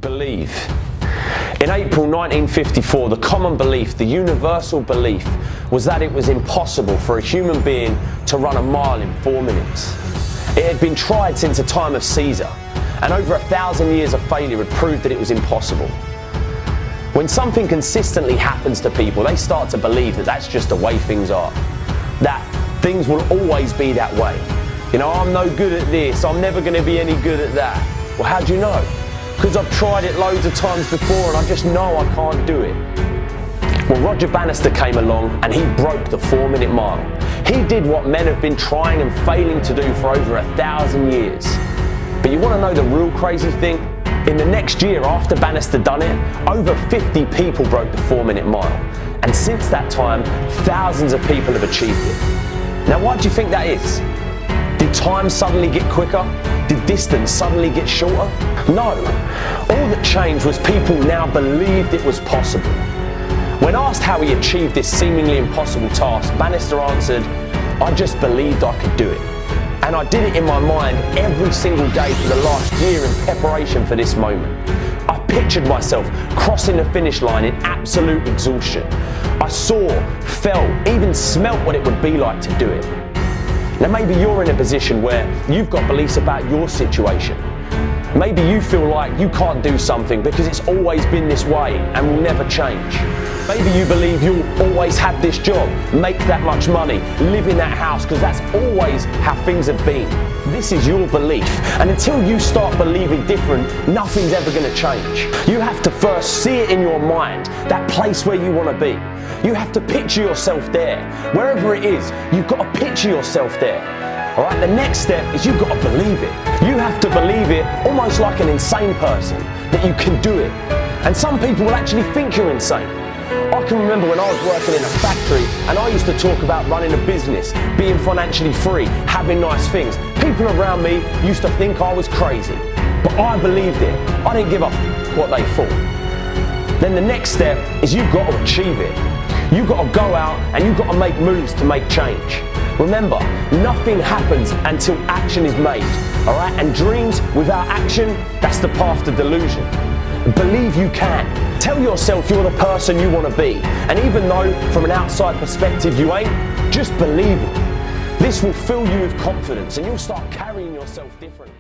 Believe. In April 1954, the common belief, the universal belief, was that it was impossible for a human being to run a mile in 4 minutes. It had been tried since the time of Caesar, and over 1,000 years of failure had proved that it was impossible. When something consistently happens to people, they start to believe that that's just the way things are, that things will always be that way. You know, I'm no good at this, I'm never going to be any good at that. Well, how do you know? Because I've tried it loads of times before and I just know I can't do it. Well, Roger Bannister came along and he broke the 4-minute mile. He did what men have been trying and failing to do for over 1,000 years. But you want to know the real crazy thing? In the next year after Bannister done it, over 50 people broke the 4-minute mile. And since that time, thousands of people have achieved it. Now, why do you think that is? Did time suddenly get quicker? Did distance suddenly get shorter? No. All that changed was people now believed it was possible. When asked how he achieved this seemingly impossible task, Bannister answered, "I just believed I could do it. And I did it in my mind every single day for the last year in preparation for this moment. I pictured myself crossing the finish line in absolute exhaustion. I saw, felt, even smelt what it would be like to do it." Now maybe you're in a position where you've got beliefs about your situation. Maybe you feel like you can't do something because it's always been this way and will never change. Maybe you believe you'll always have this job, make that much money, live in that house because that's always how things have been. This is your belief, and until you start believing different, nothing's ever going to change. You have to first see it in your mind, that place where you want to be. You have to picture yourself there. Wherever it is, you've got to picture yourself there. Alright, the next step is you've got to believe it. You have to believe it almost like an insane person, that you can do it. And some people will actually think you're insane. I can remember when I was working in a factory and I used to talk about running a business, being financially free, having nice things. People around me used to think I was crazy, but I believed it. I didn't give a what they thought. Then the next step is you've got to achieve it. You've got to go out and you've got to make moves to make change. Remember, nothing happens until action is made, alright? And dreams without action, that's the path to delusion. Believe you can. Tell yourself you're the person you want to be. And even though from an outside perspective you ain't, just believe it. This will fill you with confidence and you'll start carrying yourself differently.